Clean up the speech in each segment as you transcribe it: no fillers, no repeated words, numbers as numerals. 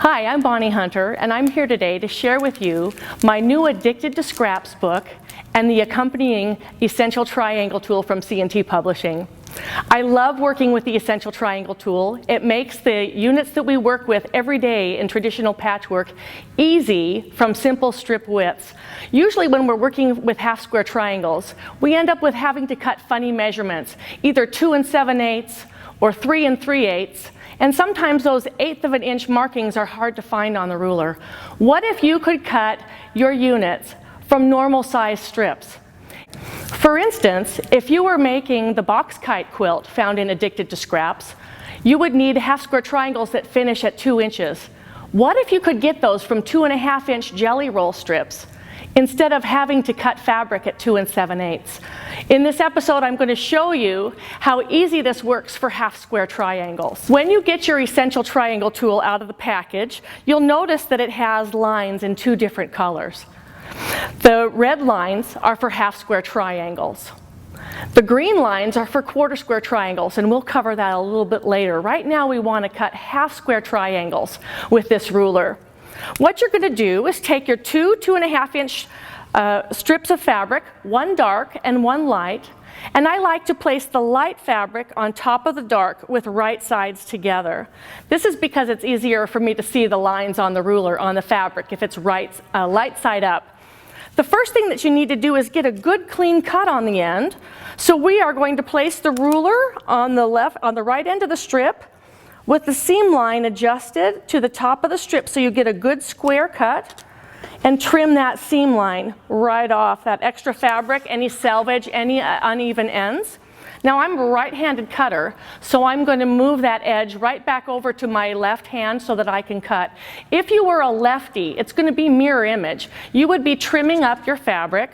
Hi, I'm Bonnie Hunter, and I'm here today to share with you my new Addicted to Scraps book and the accompanying Essential Triangle tool from C&T Publishing. I love working with the Essential Triangle tool. It makes the units that we work with every day in traditional patchwork easy from simple strip widths. Usually when we're working with half-square triangles, we end up with having to cut funny measurements, either 2 7/8 or 3 3/8. And sometimes those 1/8 of an inch markings are hard to find on the ruler. What if you could cut your units from normal size strips? For instance, if you were making the box kite quilt found in Addicted to Scraps, you would need half-square triangles that finish at 2 inches. What if you could get those from 2 1/2 inch jelly roll strips instead of having to cut fabric at 2 7/8? In this episode, I'm going to show you how easy this works for half-square triangles. When you get your Essential Triangle tool out of the package, you'll notice that it has lines in 2 different colors. The red lines are for half-square triangles. The green lines are for quarter-square triangles, and we'll cover that a little bit later. Right now, we want to cut half-square triangles with this ruler. What you're going to do is take your 2 1/2 inch strips of fabric, one dark and one light, and I like to place the light fabric on top of the dark with right sides together. This is because it's easier for me to see the lines on the ruler on the fabric if it's light side up. The first thing that you need to do is get a good clean cut on the end. So we are going to place the ruler on the right end of the strip with the seam line adjusted to the top of the strip so you get a good square cut, and trim that seam line right off, that extra fabric, any selvage, any uneven ends. Now I'm a right-handed cutter, so I'm going to move that edge right back over to my left hand so that I can cut. If you were a lefty, it's going to be mirror image. You would be trimming up your fabric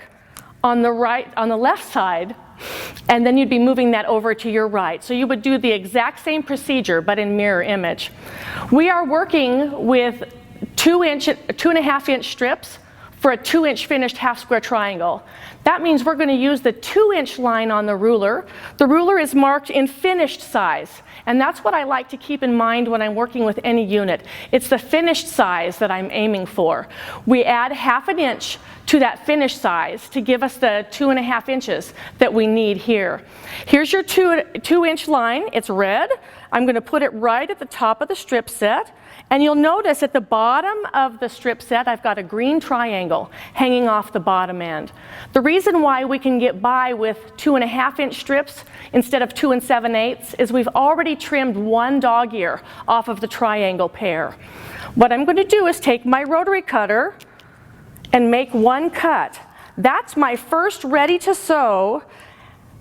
on the left side, and then you'd be moving that over to your right. So you would do the exact same procedure, but in mirror image. We are working with 2 1/2 inch strips for a 2 inch finished half-square triangle. That means we're going to use the 2 inch line on the ruler. The ruler is marked in finished size, and that's what I like to keep in mind when I'm working with any unit. It's the finished size that I'm aiming for. We add 1/2 inch to that finished size to give us the 2 1/2 inches that we need here. Here's your 2 inch line. It's red. I'm going to put it right at the top of the strip set. And you'll notice at the bottom of the strip set, I've got a green triangle hanging off the bottom end. The reason why we can get by with 2 1/2 inch strips instead of 2 7/8 is we've already trimmed one dog ear off of the triangle pair. What I'm going to do is take my rotary cutter and make one cut. That's my first ready to sew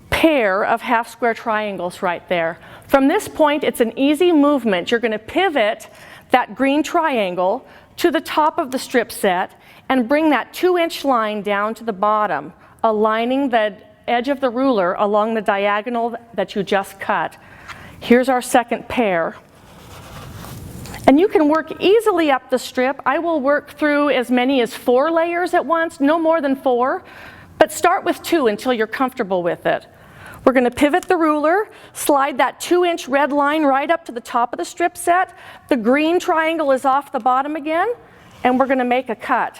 pair of half-square triangles right there. From this point, it's an easy movement. You're going to pivot that green triangle to the top of the strip set and bring that 2 inch line down to the bottom, aligning the edge of the ruler along the diagonal that you just cut. Here's our second pair. And you can work easily up the strip. I will work through as many as 4 layers at once, no more than 4, but start with 2 until you're comfortable with it. We're going to pivot the ruler, slide that 2 inch red line right up to the top of the strip set. The green triangle is off the bottom again, and we're going to make a cut.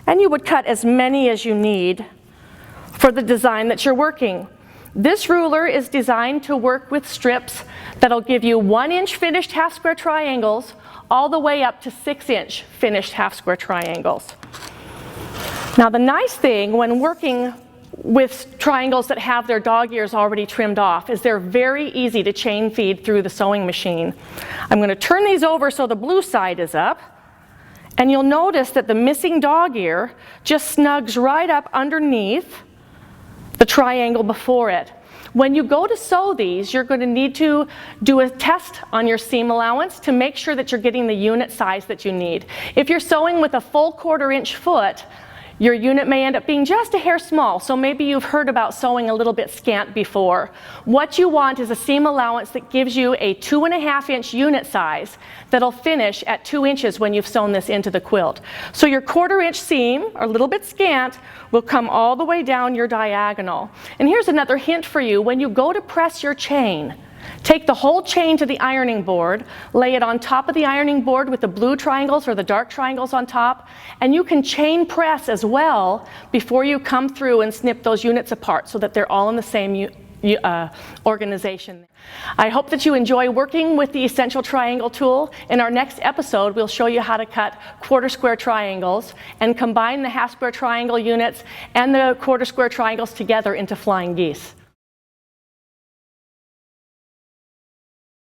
And you would cut as many as you need for the design that you're working. This ruler is designed to work with strips that'll give you 1 inch finished half-square triangles all the way up to 6 inch finished half-square triangles. Now the nice thing when working with triangles that have their dog ears already trimmed off is they're very easy to chain feed through the sewing machine. I'm going to turn these over so the blue side is up, and you'll notice that the missing dog ear just snugs right up underneath the triangle before it. When you go to sew these, you're going to need to do a test on your seam allowance to make sure that you're getting the unit size that you need. If you're sewing with a full 1/4 inch foot, your unit may end up being just a hair small, so maybe you've heard about sewing a little bit scant before. What you want is a seam allowance that gives you a 2 1/2 inch unit size that'll finish at 2 inches when you've sewn this into the quilt. So your 1/4 inch seam, or a little bit scant, will come all the way down your diagonal. And here's another hint for you. When you go to press your chain, Take the whole chain to the ironing board, lay it on top of the ironing board with the blue triangles or the dark triangles on top, and you can chain press as well before you come through and snip those units apart so that they're all in the same organization. I hope that you enjoy working with the Essential Triangle tool. In our next episode, we'll show you how to cut quarter square triangles and combine the half square triangle units and the quarter square triangles together into flying geese.